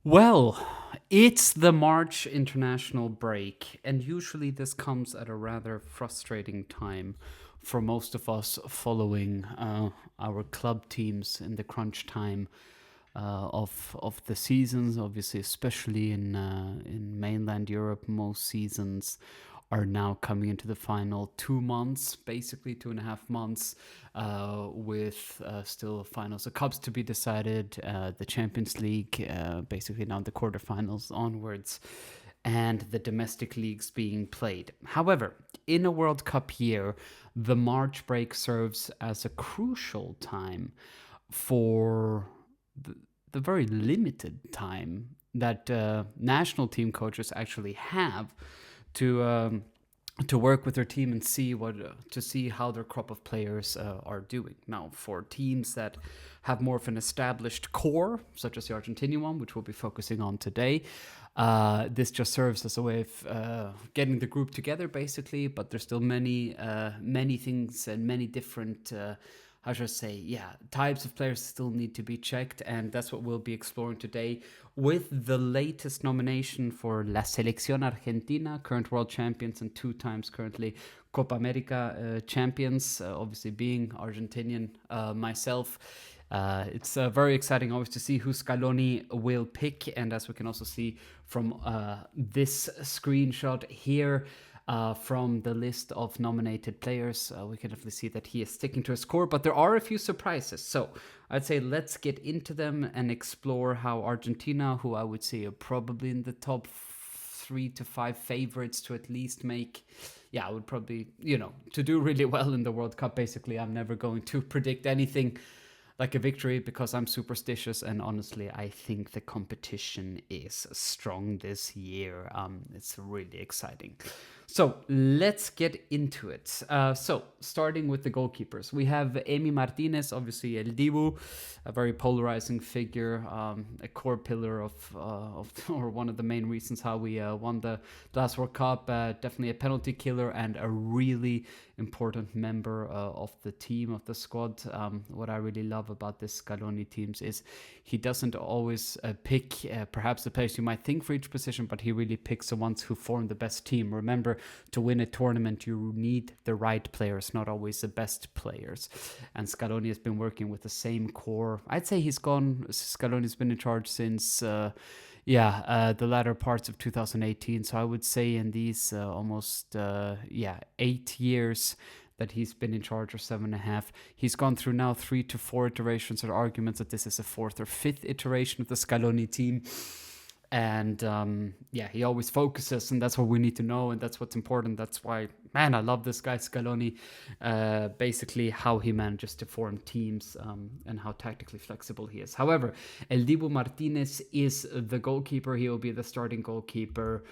Well, it's the March international break, and usually this comes at a rather frustrating time for most of us following our club teams in the crunch time of the seasons. Obviously, especially in mainland Europe, most seasons are now coming into the final 2 months, basically 2.5 months, with still finals of cups to be decided, the Champions League, basically now the quarterfinals onwards, and the domestic leagues being played. However, in a World Cup year, the March break serves as a crucial time for the very limited time that national team coaches actually have to to work with their team and see to see how their crop of players are doing. Now, for teams that have more of an established core, such as the Argentinian one, which we'll be focusing on today, this just serves as a way of getting the group together, basically. But there's still many things and many different. How should I say? Yeah, types of players still need to be checked, and that's what we'll be exploring today with the latest nomination for La Selección Argentina, current world champions and 2 times currently Copa America champions. Obviously, being Argentinian myself, it's very exciting always to see who Scaloni will pick, and as we can also see from this screenshot here, from the list of nominated players, we can definitely see that he is sticking to his core, but there are a few surprises. So I'd say let's get into them and explore how Argentina, who I would say are probably in the top 3 to 5 favorites to at least make, I would probably, to do really well in the World Cup. Basically, I'm never going to predict anything like a victory because I'm superstitious, and honestly, I think the competition is strong this year. It's really exciting. So let's get into it. So starting with the goalkeepers, we have Emi Martinez, obviously El Dibu, a very polarizing figure, a core pillar of or one of the main reasons how we won the last World Cup. Definitely a penalty killer and a really important member of the team, of the squad. What I really love about this Scaloni teams is he doesn't always pick perhaps the players you might think for each position, but he really picks the ones who form the best team. Remember, to win a tournament, you need the right players, not always the best players. And Scaloni has been working with the same core. I'd say Scaloni's been in charge since the latter parts of 2018. So I would say in these almost 8 years that he's been in charge, or 7.5, he's gone through now 3 to 4 iterations or arguments that this is a 4th or 5th iteration of the Scaloni team. And he always focuses, and that's what we need to know, and that's what's important. That's why, man, I love this guy Scaloni. Basically, how he manages to form teams and how tactically flexible he is. However, El Dibu Martinez is the goalkeeper. He will be the starting goalkeeper.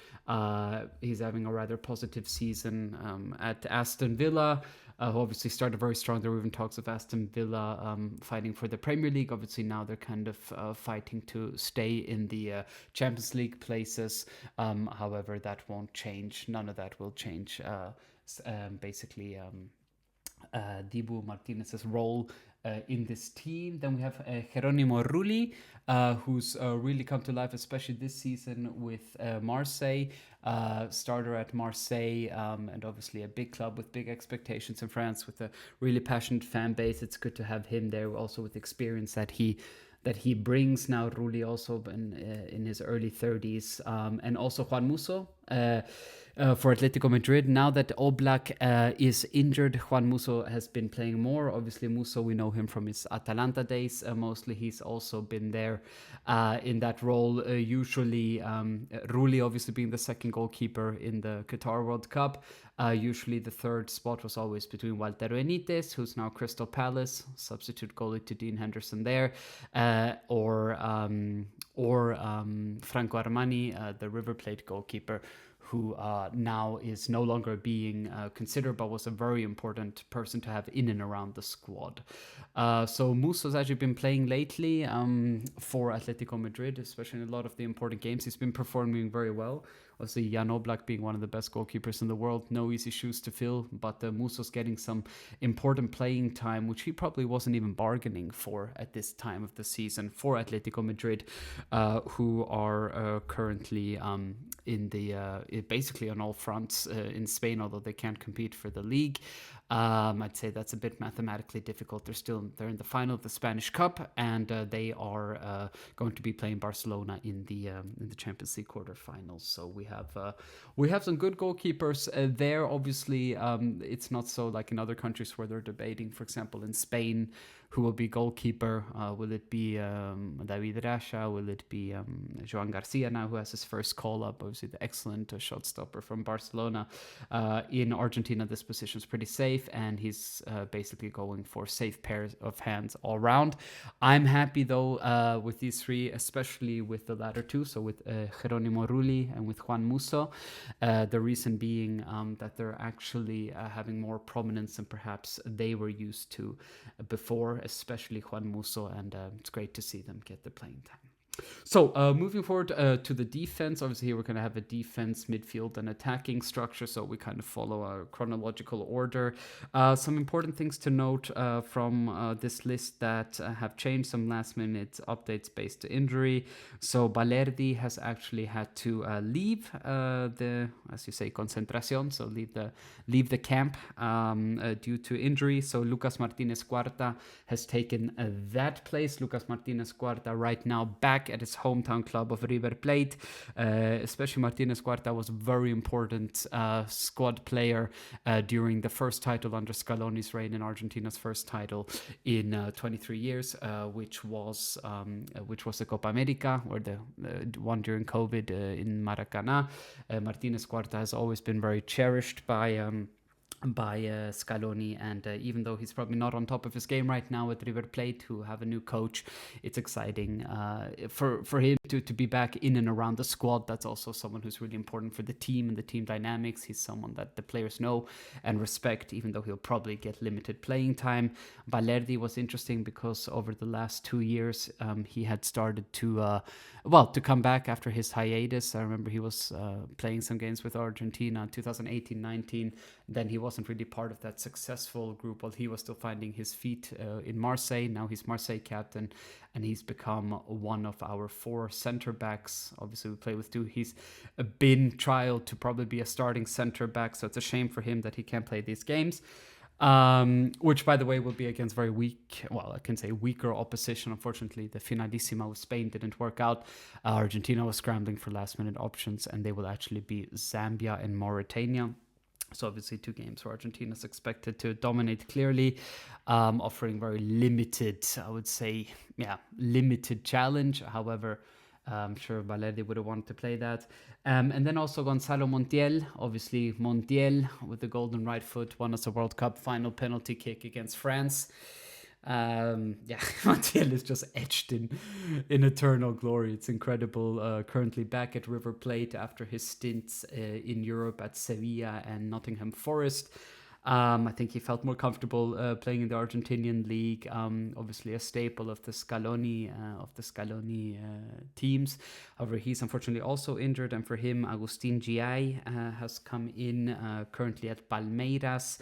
He's having a rather positive season at Aston Villa. Who obviously started very strong. There were even talks of Aston Villa fighting for the Premier League. Obviously, now they're kind of fighting to stay in the Champions League places. However, that won't change. None of that will change. Basically, Dibu Martinez's role in this team. Then we have Jeronimo Rulli, who's really come to life, especially this season with Marseille. Starter at Marseille, and obviously a big club with big expectations in France, with a really passionate fan base. It's good to have him there, also with experience that he brings. Now Rulli also in his early 30s, and also Juan Musso for Atletico Madrid. Now that Oblak is injured, Juan Musso has been playing more. Obviously, Musso, we know him from his Atalanta days. Mostly, he's also been there in that role. Usually, Rulli obviously being the second goalkeeper in the Qatar World Cup. Usually, the third spot was always between Walter Benitez, who's now Crystal Palace, substitute goalie to Dean Henderson there, or Franco Armani, the River Plate goalkeeper, who now is no longer being considered, but was a very important person to have in and around the squad. So Muso's actually been playing lately for Atletico Madrid, especially in a lot of the important games. He's been performing very well. Obviously, Jan Oblak being one of the best goalkeepers in the world, no easy shoes to fill, but Muso's getting some important playing time, which he probably wasn't even bargaining for at this time of the season for Atletico Madrid, who are currently in the basically on all fronts in Spain, although they can't compete for the league. I'd say that's a bit mathematically difficult. They're in the final of the Spanish Cup, and they are going to be playing Barcelona in the Champions League quarterfinals. So we have some good goalkeepers there. Obviously, it's not so like in other countries where they're debating. For example, in Spain, who will be goalkeeper? Will it be David Rasha? Will it be Joan Garcia now, who has his first call up? Obviously, the excellent shot stopper from Barcelona. In Argentina, this position is pretty safe, and he's basically going for safe pairs of hands all round. I'm happy though with these three, especially with the latter two, so with Jeronimo Rulli and with Juan Musso. The reason being that they're actually having more prominence than perhaps they were used to before, especially Juan Musso, and it's great to see them get the playing time. So moving forward to the defense, obviously here we're going to have a defense, midfield, and attacking structure, so we kind of follow a chronological order. Some important things to note from this list that have changed, some last minute updates based to injury. So Balerdi has actually had to leave the, as you say, concentración, so leave the camp due to injury. So Lucas Martinez Cuarta has taken that place. Lucas Martinez Cuarta right now back at his hometown club of River Plate. Especially Martinez Cuarta was a very important squad player during the first title under Scaloni's reign, in Argentina's first title in 23 years, which was the Copa America, or the one during COVID in Maracanã. Martinez Cuarta has always been very cherished by Scaloni, and even though he's probably not on top of his game right now at River Plate, who have a new coach, it's exciting for him to be back in and around the squad. That's also someone who's really important for the team and the team dynamics. He's someone that the players know and respect, even though he'll probably get limited playing time. Balerdi was interesting because over the last 2 years he had started to come back after his hiatus. I remember he was playing some games with Argentina 2018-19. Then he wasn't really part of that successful group while he was still finding his feet in Marseille. Now he's Marseille captain, and he's become one of our 4 center backs. Obviously, we play with 2. He's been trialed to probably be a starting center back, so it's a shame for him that he can't play these games. Which, by the way, will be against very weak, well, I can say weaker opposition. Unfortunately, the Finalissima with Spain didn't work out. Argentina was scrambling for last-minute options, and they will actually be Zambia and Mauritania. So obviously 2 games where Argentina is expected to dominate clearly, offering very limited, I would say, limited challenge. However, I'm sure Balerdi would have wanted to play that. And then also Gonzalo Montiel. Obviously, Montiel with the golden right foot won us a World Cup final penalty kick against France. Montiel is just etched in eternal glory. It's incredible. Currently back at River Plate after his stints in Europe at Sevilla and Nottingham Forest. I think he felt more comfortable playing in the Argentinian league. Obviously a staple of the Scaloni teams. However, he's unfortunately also injured, and for him, Agustin Giai has come in currently at Palmeiras.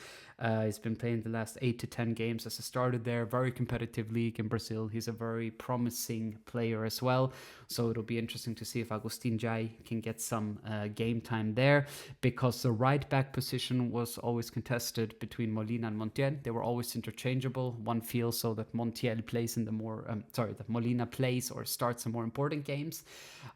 He's been playing the last 8 to 10 games as a starter there. Very competitive league in Brazil. He's a very promising player as well. So it'll be interesting to see if Agustin Jai can get some game time there, because the right back position was always contested between Molina and Montiel. They were always interchangeable. One feels so that Montiel plays in the more, that Molina plays or starts the more important games.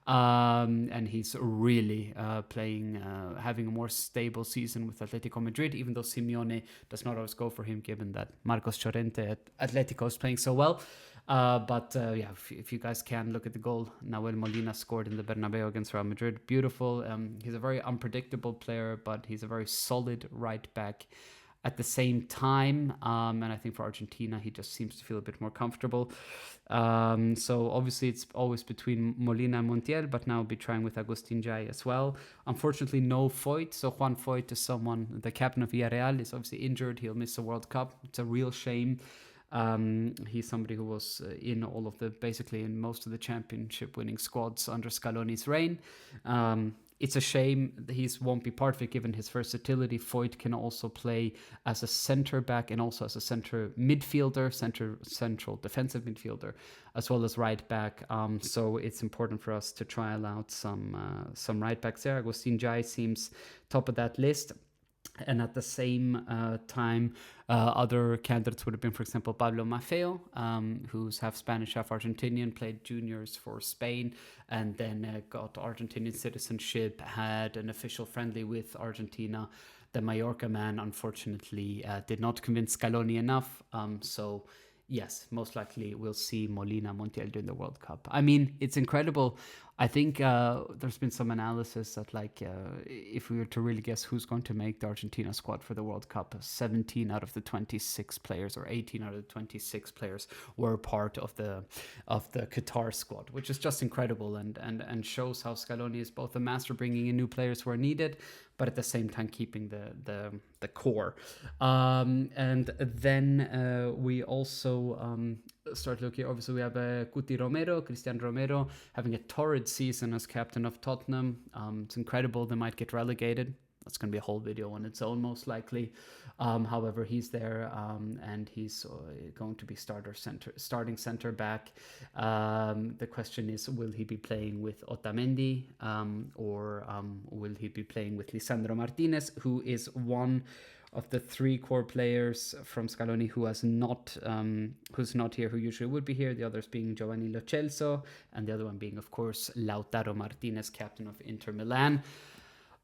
And he's really having a more stable season with Atletico Madrid, even though Simeone does not always go for him, given that Marcos Llorente at Atletico is playing so well. If you guys can look at the goal Nahuel Molina scored in the Bernabeu against Real Madrid, beautiful. He's a very unpredictable player, but he's a very solid right back. at the same time. And I think for Argentina, he just seems to feel a bit more comfortable. So obviously it's always between Molina and Montiel, but now I'll be trying with Agustin Jai as well. Unfortunately, no Foyt. So Juan Foyt is someone, the captain of Villarreal, is obviously injured. He'll miss the World Cup. It's a real shame. He's somebody who was in all of the, basically in most of the championship winning squads under Scaloni's reign. It's a shame that he won't be part of it given his versatility. Foyt can also play as a center back and also as a center midfielder, central defensive midfielder, as well as right back. So it's important for us to trial out some right backs there. Agustin Jai seems top of that list. And at the same time, other candidates would have been, for example, Pablo Maffeo, who's half Spanish, half Argentinian, played juniors for Spain, and then got Argentinian citizenship, had an official friendly with Argentina. The Mallorca man, unfortunately, did not convince Scaloni enough. So, yes, most likely we'll see Molina Montiel during the World Cup. I mean, it's incredible. I think there's been some analysis that, like, if we were to really guess who's going to make the Argentina squad for the World Cup, 17 out of the 26 players or 18 out of the 26 players were part of the Qatar squad, which is just incredible and shows how Scaloni is both a master bringing in new players where needed, but at the same time keeping the core. And then we also start looking. Obviously, we have Cristian Romero, having a torrid season as captain of Tottenham. It's incredible. They might get relegated. That's going to be a whole video on its own, most likely. However, he's there, and he's going to be starting center back. The question is, will he be playing with Otamendi, or will he be playing with Lisandro Martinez, who is one of the three core players from Scaloni who's not here, who usually would be here. The others being Giovanni Lo Celso, and the other one being, of course, Lautaro Martinez, captain of Inter Milan.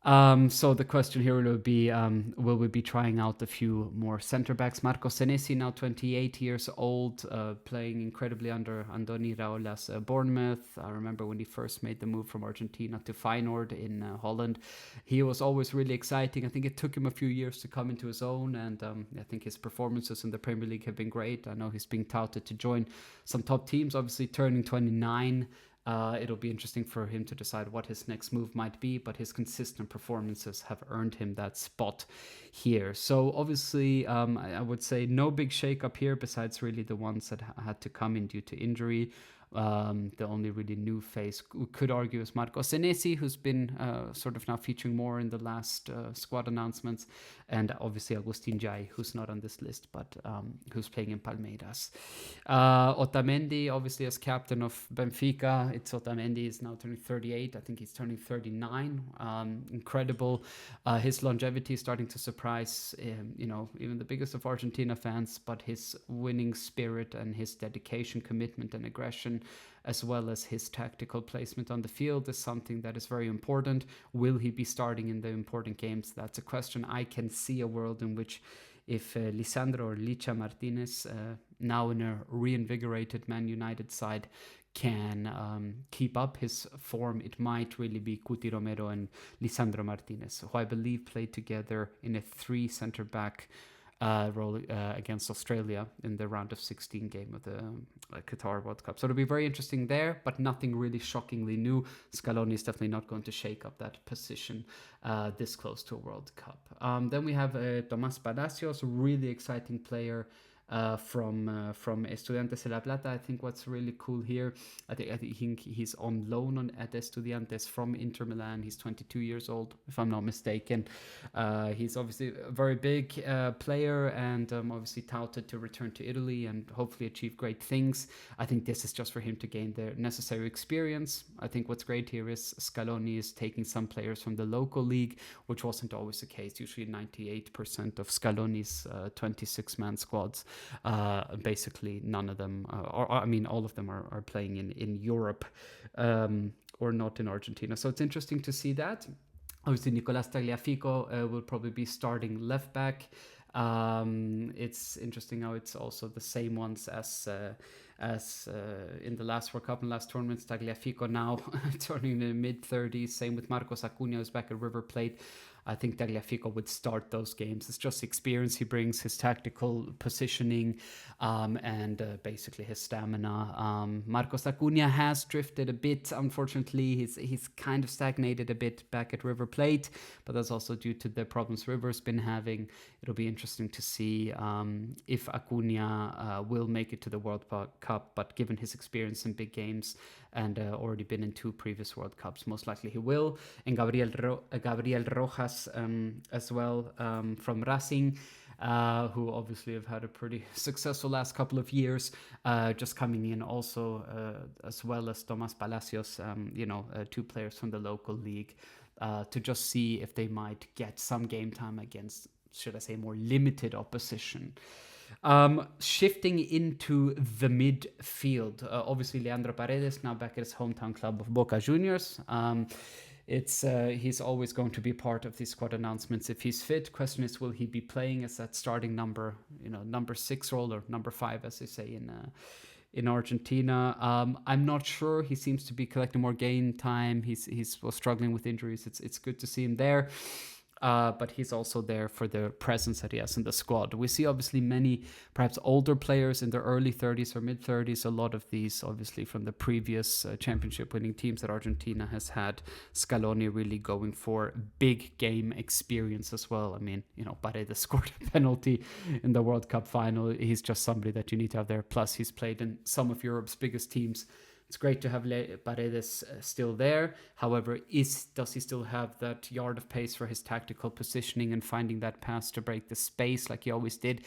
So the question here will be, will we be trying out a few more center backs? Marco Senesi, now 28 years old, playing incredibly under Andoni Raola's Bournemouth. I remember when he first made the move from Argentina to Feyenoord in Holland. He was always really exciting. I think it took him a few years to come into his own, and I think his performances in the Premier League have been great. I know he's being touted to join some top teams, obviously turning 29. It'll be interesting for him to decide what his next move might be, but his consistent performances have earned him that spot here. So obviously, I would say no big shake-up here besides really the ones that had to come in due to injury. The only really new face we could argue is Marco Senesi, who's been sort of now featuring more in the last squad announcements, and obviously Agustin Jai, who's not on this list, but who's playing in Palmeiras. Otamendi, obviously as captain of Benfica. Otamendi is now turning 38. I think he's turning 39. Incredible. His longevity is starting to surprise, even the biggest of Argentina fans, but his winning spirit and his dedication, commitment, and aggression, as well as his tactical placement on the field, is something that is very important. Will he be starting in the important games? That's a question. I can see a world in which if Lisandro or Licha Martinez, now in a reinvigorated Man United side, can keep up his form, it might really be Cuti Romero and Lisandro Martinez, who I believe played together in a 3 center-back role against Australia in the round of 16 game of the Qatar World Cup. So it'll be very interesting there, but nothing really shockingly new. Scaloni is definitely not going to shake up that position this close to a World Cup. Then we have Tomás Palacios, a really exciting player from Estudiantes de La Plata. I think what's really cool here, I think he's on loan at Estudiantes from Inter Milan. He's 22 years old, if I'm not mistaken. He's obviously a very big player, and obviously touted to return to Italy and hopefully achieve great things. I think this is just for him to gain the necessary experience. I think what's great here is Scaloni is taking some players from the local league, which wasn't always the case. Usually 98% of Scaloni's 26-man squads, basically none of them, all of them are playing in Europe, or not in Argentina. So it's interesting to see that. Obviously, Nicolas Tagliafico will probably be starting left back. It's interesting how it's also the same ones as in the last World Cup and last tournaments. Tagliafico now turning in the mid-30s. Same with Marcos Acuna, who's back at River Plate. I think Tagliafico would start those games. It's just the experience he brings, his tactical positioning, and basically his stamina. Marcos Acuna has drifted a bit, unfortunately. He's kind of stagnated a bit back at River Plate, but that's also due to the problems River's been having. It'll be interesting to see if Acuna will make it to the World Cup, but given his experience in big games and already been in 2 previous World Cups, most likely he will. And Gabriel Rojas as well from Racing. Who obviously have had a pretty successful last couple of years, just coming in also, as well as Tomas Palacios, 2 players from the local league, to just see if they might get some game time against, should I say, more limited opposition. Shifting into the midfield, obviously Leandro Paredes now back at his hometown club of Boca Juniors. He's always going to be part of these squad announcements if he's fit. Question is, will he be playing as that starting number 6 role, or number 5, as they say in Argentina? I'm not sure. He seems to be collecting more game time. He's struggling with injuries. It's good to see him there. But he's also there for the presence that he has in the squad. We see obviously many perhaps older players in their early 30s or mid 30s. A lot of these obviously from the previous championship winning teams that Argentina has had. Scaloni really going for big game experience as well. I mean, Paredes scored a penalty in the World Cup final. He's just somebody that you need to have there. Plus he's played in some of Europe's biggest teams. It's great to have Paredes still there. However, does he still have that yard of pace for his tactical positioning and finding that pass to break the space like he always did?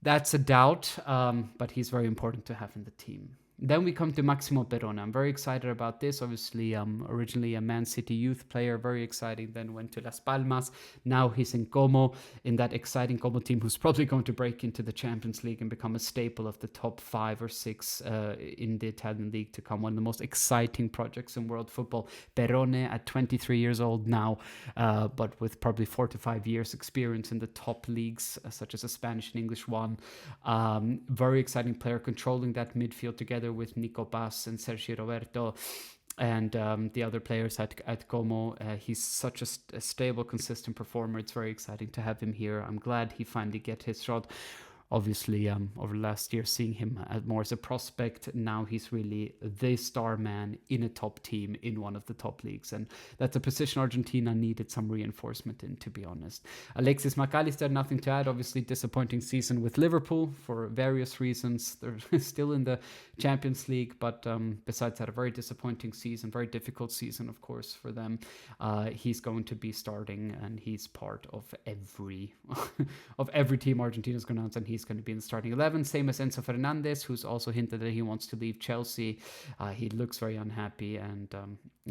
That's a doubt, but he's very important to have in the team. Then we come to Maximo Perona. I'm very excited about this. Obviously, originally a Man City youth player, very exciting. Then went to Las Palmas. Now he's in Como, in that exciting Como team who's probably going to break into the Champions League and become a staple of the top 5 or 6 in the Italian league to come. One of the most exciting projects in world football. Perone at 23 years old now, but with probably 4 to 5 years experience in the top leagues, such as the Spanish and English one. Very exciting player, controlling that midfield together with Nico Paz and Sergio Roberto and the other players at Como. He's such a stable, consistent performer. It's very exciting to have him here. I'm glad he finally get his shot. Obviously, over last year, seeing him more as a prospect, now he's really the star man in a top team in one of the top leagues. And that's a position Argentina needed some reinforcement in, to be honest. Alexis McAllister, nothing to add. Obviously, disappointing season with Liverpool for various reasons. They're still in the Champions League, but besides that, a very disappointing season, very difficult season, of course, for them. He's going to be starting, and he's part of every team Argentina is going to announce, and he's going to be in the starting 11. Same as Enzo Fernandez, who's also hinted that he wants to leave Chelsea. He looks very unhappy, and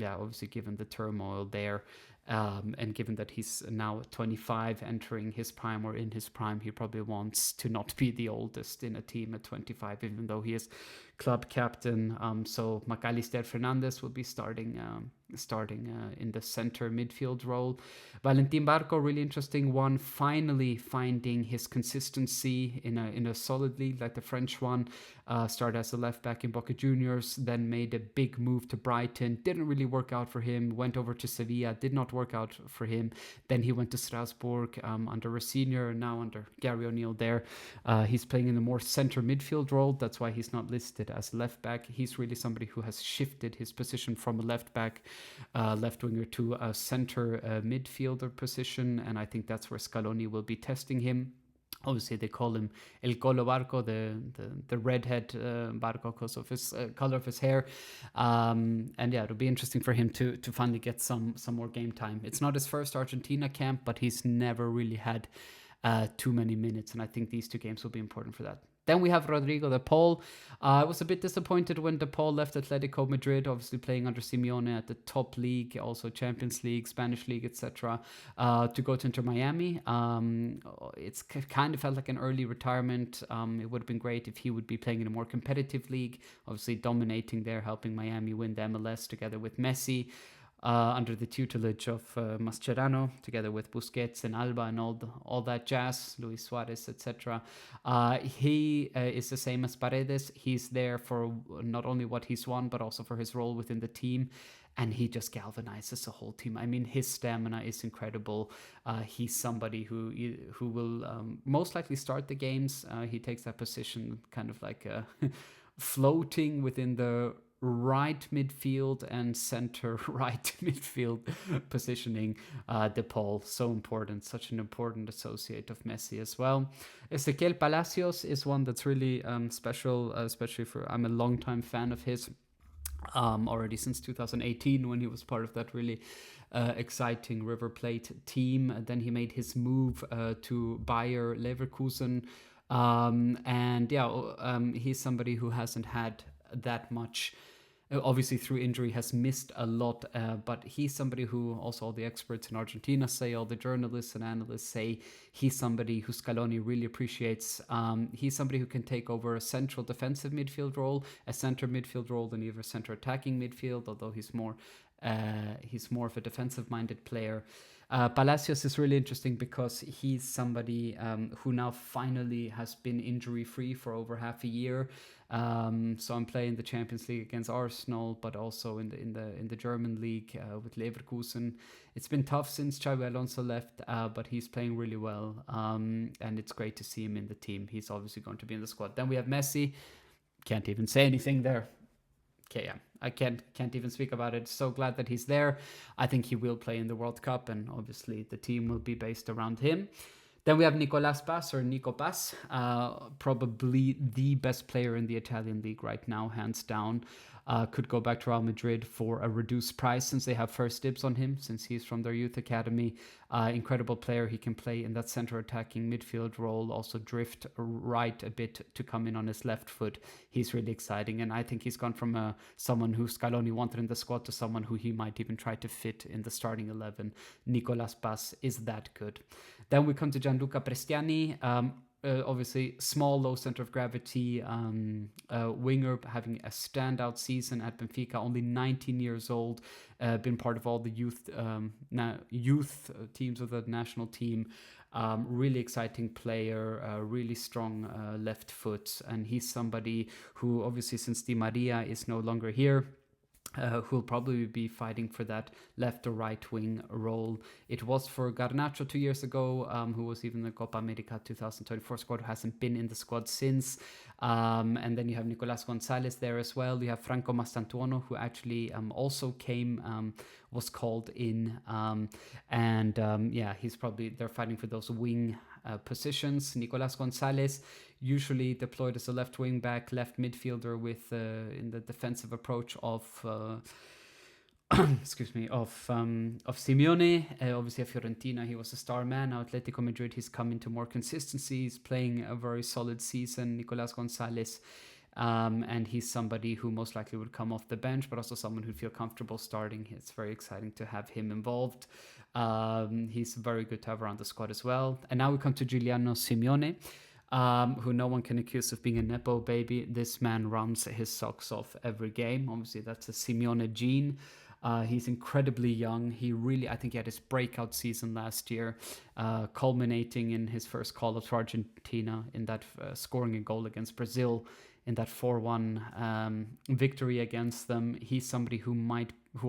obviously given the turmoil there, and given that he's now 25, entering his prime or in his prime, he probably wants to not be the oldest in a team at 25, even though he is club captain. So McAllister Fernandez will be starting in the center midfield role. Valentin Barco, really interesting one, finally finding his consistency in a solid league like the French one. Started as a left back in Boca Juniors, then made a big move to Brighton. Didn't really work out for him. Went over to Sevilla, did not work out for him. Then he went to Strasbourg under a senior, and now under Gary O'Neill there. He's playing in a more center midfield role. That's why he's not listed as left back. He's really somebody who has shifted his position from a left back, left winger to a center midfielder position, and I think that's where Scaloni will be testing him. Obviously, they call him El Colo Barco, the redhead Barco, because of his color of his hair. And it'll be interesting for him to finally get some more game time. It's not his first Argentina camp, but he's never really had too many minutes, and I think these 2 games will be important for that. Then we have Rodrigo De Paul. I was a bit disappointed when De Paul left Atletico Madrid, obviously playing under Simeone at the top league, also Champions League, Spanish League, etc., to go to Inter Miami. It's kind of felt like an early retirement. It would have been great if he would be playing in a more competitive league, obviously dominating there, helping Miami win the MLS together with Messi. under the tutelage of Mascherano, together with Busquets and Alba and all that jazz, Luis Suarez, etc. He is the same as Paredes. He's there for not only what he's won, but also for his role within the team. And he just galvanizes the whole team. I mean, his stamina is incredible. He's somebody who will most likely start the games. He takes that position kind of like floating within the right midfield and center right midfield positioning. De Paul, so important, such an important associate of Messi as well. Ezequiel Palacios is one that's really special, especially for, I'm a longtime fan of his. Already since 2018, when he was part of that really exciting River Plate team. Then he made his move to Bayer Leverkusen. He's somebody who hasn't had that much. Obviously, through injury, has missed a lot, but he's somebody who also all the experts in Argentina say, all the journalists and analysts say, he's somebody who Scaloni really appreciates. He's somebody who can take over a central defensive midfield role, a center midfield role, than either center attacking midfield, although he's more of a defensive-minded player. Palacios is really interesting because he's somebody who now finally has been injury-free for over half a year. So I'm playing the Champions League against Arsenal, but also in the German league with Leverkusen. It's been tough since Xabi Alonso left, but he's playing really well, and it's great to see him in the team. He's obviously going to be in the squad. Then we have Messi. Can't even say anything there. Okay, yeah, I can't even speak about it. So glad that he's there. I think he will play in the World Cup, and obviously the team will be based around him. Then we have Nicolas Paz, or Nico Paz, probably the best player in the Italian league right now, hands down. Could go back to Real Madrid for a reduced price since they have first dibs on him, since he's from their youth academy. Incredible player. He can play in that center attacking midfield role, also drift right a bit to come in on his left foot. He's really exciting, and I think he's gone from someone who Scaloni wanted in the squad to someone who he might even try to fit in the starting 11. Nicolas Paz is that good. Then we come to Gianluca Prestiani. Obviously, small, low center of gravity winger, having a standout season at Benfica, only 19 years old, been part of all the youth teams of the national team. Really exciting player, really strong left foot, and he's somebody who, obviously, since Di Maria is no longer here, who'll probably be fighting for that left or right wing role. It was for Garnacho 2 years ago, who was even in the Copa America 2024 squad, who hasn't been in the squad since. And then you have Nicolas Gonzalez there as well. You have Franco Mastantuono, who actually also came, was called in. He's probably, they're fighting for those wing positions. Nicolas Gonzalez, usually deployed as a left wing back, left midfielder with in the defensive approach of Simeone. Obviously at Fiorentina he was a star man. Now Atletico Madrid he's come into more consistency. He's playing a very solid season, Nicolas Gonzalez. And he's somebody who most likely would come off the bench, but also someone who'd feel comfortable starting. It's very exciting to have him involved. He's very good to have around the squad as well. And now we come to Giuliano Simeone, who no one can accuse of being a Nepo baby. This man runs his socks off every game. Obviously, that's a Simeone gene. He's incredibly young. I think he had his breakout season last year, culminating in his first call up to Argentina in that scoring a goal against Brazil in that 4-1 victory against them. He's somebody who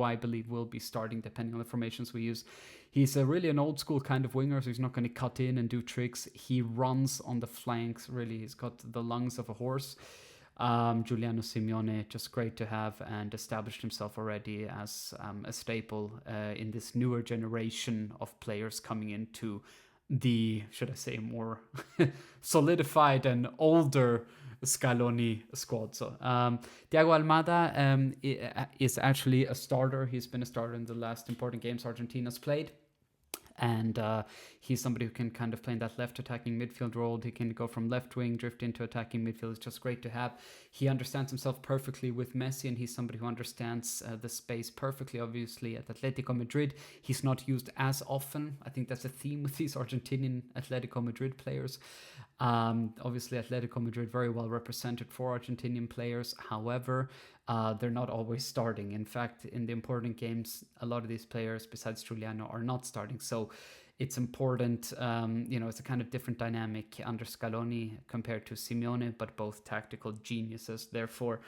I believe will be starting depending on the formations we use. He's really an old school kind of winger, so he's not going to cut in and do tricks. He runs on the flanks, really. He's got the lungs of a horse. Giuliano Simeone, just great to have, and established himself already as a staple in this newer generation of players coming into the, should I say, more solidified and older Scaloni squad. So Thiago Almada is actually a starter. He's been a starter in the last important games Argentina's played. And he's somebody who can kind of play in that left attacking midfield role. He can go from left wing, drift into attacking midfield. It's just great to have. He understands himself perfectly with Messi, and he's somebody who understands the space perfectly, obviously, at Atletico Madrid. He's not used as often. I think that's a theme with these Argentinian Atletico Madrid players. Obviously, Atletico Madrid very well represented for Argentinian players. However, they're not always starting. In fact, in the important games, a lot of these players, besides Giuliano, are not starting. So it's important, it's a kind of different dynamic under Scaloni compared to Simeone, but both tactical geniuses. Therefore,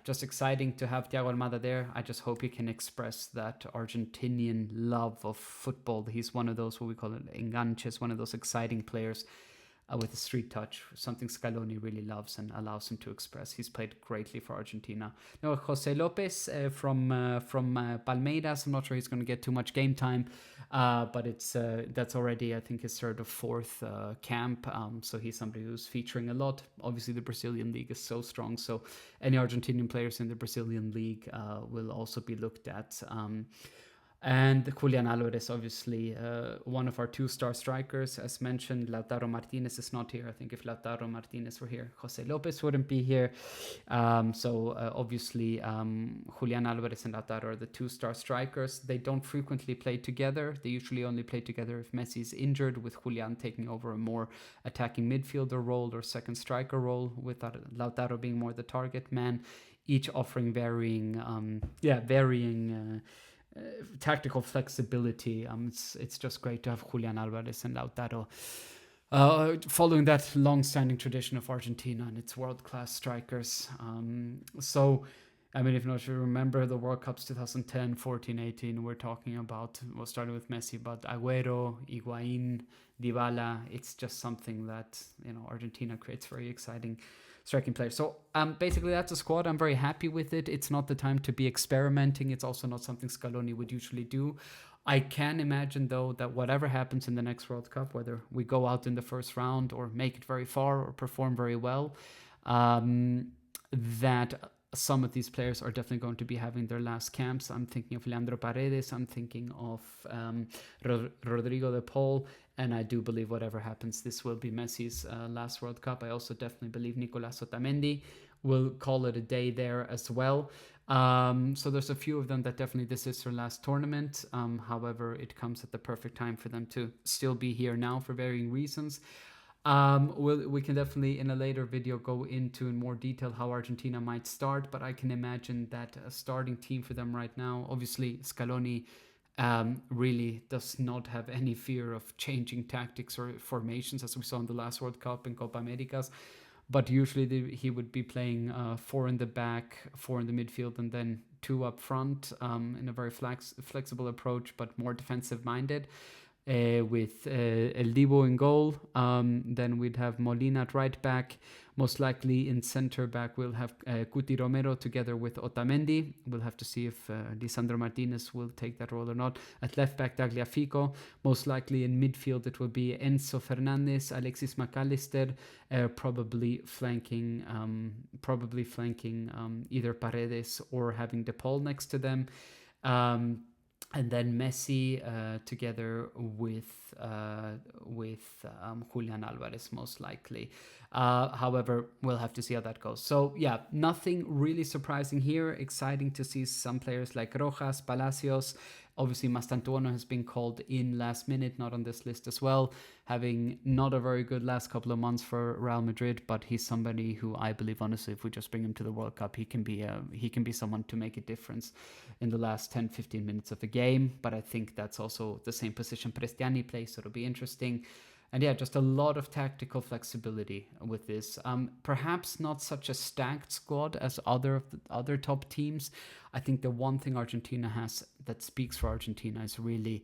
just exciting to have Thiago Almada there. I just hope he can express that Argentinian love of football. He's one of those, what we call it, enganches, one of those exciting players with a street touch, something Scaloni really loves and allows him to express. He's played greatly for Argentina. Now, Jose Lopez from Palmeiras. I'm not sure he's going to get too much game time, but that's already, I think, his third or fourth camp. So he's somebody who's featuring a lot. Obviously, the Brazilian league is so strong, so any Argentinian players in the Brazilian league will also be looked at. And Julian Alvarez, obviously, one of our two-star strikers. As mentioned, Lautaro Martinez is not here. I think if Lautaro Martinez were here, Jose Lopez wouldn't be here. Obviously, Julian Alvarez and Lautaro are the two-star strikers. They don't frequently play together. They usually only play together if Messi is injured, with Julian taking over a more attacking midfielder role or second striker role, with Lautaro being more the target man, each offering varying tactical flexibility. It's just great to have Julian Alvarez and Lautaro following that long-standing tradition of Argentina and its world-class strikers. If you remember the World Cups 2010, 14, 18, we're talking about, well, starting with Messi, but Agüero, Higuaín, Dybala. It's just something that, Argentina creates very exciting striking players. So basically that's a squad. I'm very happy with it. It's not the time to be experimenting. It's also not something Scaloni would usually do. I can imagine, though, that whatever happens in the next World Cup, whether we go out in the first round or make it very far or perform very well, that some of these players are definitely going to be having their last camps. I'm thinking of Leandro Paredes. I'm thinking of Rodrigo de Paul. And I do believe whatever happens, this will be Messi's last World Cup. I also definitely believe Nicolas Otamendi will call it a day there as well. So there's a few of them that definitely this is their last tournament. However, it comes at the perfect time for them to still be here now for varying reasons. We can definitely in a later video go into in more detail how Argentina might start, but I can imagine that a starting team for them right now, obviously Scaloni really does not have any fear of changing tactics or formations, as we saw in the last World Cup and Copa Americas. But usually he would be playing 4 in the back, 4 in the midfield, and then 2 up front in a very flexible approach, but more defensive-minded. With El Divo in goal. Then we'd have Molina at right back. Most likely in center back we'll have Cuti Romero together with Otamendi. We'll have to see if Lisandro Martinez will take that role or not. At left back, Tagliafico. Most likely in midfield it will be Enzo Fernandez, Alexis McAllister, probably flanking either Paredes or having De Paul next to them. And then Messi together with Julian Alvarez, most likely. However, we'll have to see how that goes. So yeah, nothing really surprising here. Exciting to see some players like Rojas, Palacios. Obviously, Mastantuono has been called in last minute, not on this list as well, having not a very good last couple of months for Real Madrid, but he's somebody who I believe, honestly, if we just bring him to the World Cup, he can be someone to make a difference in the last 10-15 minutes of a game. But I think that's also the same position Prestiani plays, so it'll be interesting. And yeah, just a lot of tactical flexibility with this. Perhaps not such a stacked squad as other top teams. I think the one thing Argentina has that speaks for Argentina is really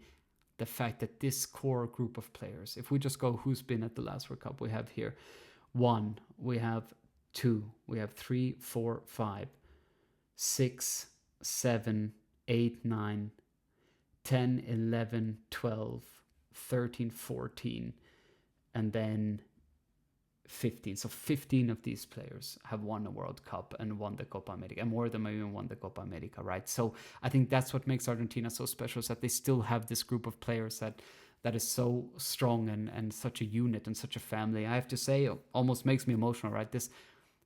the fact that this core group of players, if we just go who's been at the last World Cup, we have here 1, we have 2, we have 3, 4, 5, 6, 7, 8, 9, 10, 11, 12, 13, 14, and then 15. So 15 of these players have won a World Cup and won the Copa America, and more of them have even won the Copa America, right? So I think that's what makes Argentina so special, is that they still have this group of players that is so strong and such a unit and such a family. I have to say, it almost makes me emotional, right?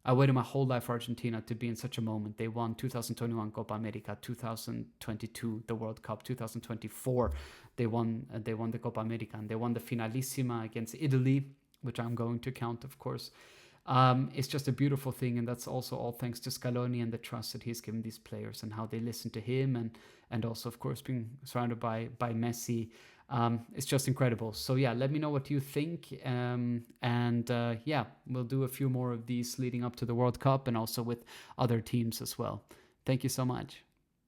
I waited my whole life for Argentina to be in such a moment. They won 2021 Copa America, 2022 the World Cup, 2024 they won the Copa America, and they won the Finalissima against Italy. which I'm going to count, of course. It's just a beautiful thing, and that's also all thanks to Scaloni and the trust that he's given these players and how they listen to him, and also, of course, being surrounded by Messi. It's just incredible. So yeah, let me know what you think, and yeah, we'll do a few more of these leading up to the World Cup and also with other teams as well. Thank you so much.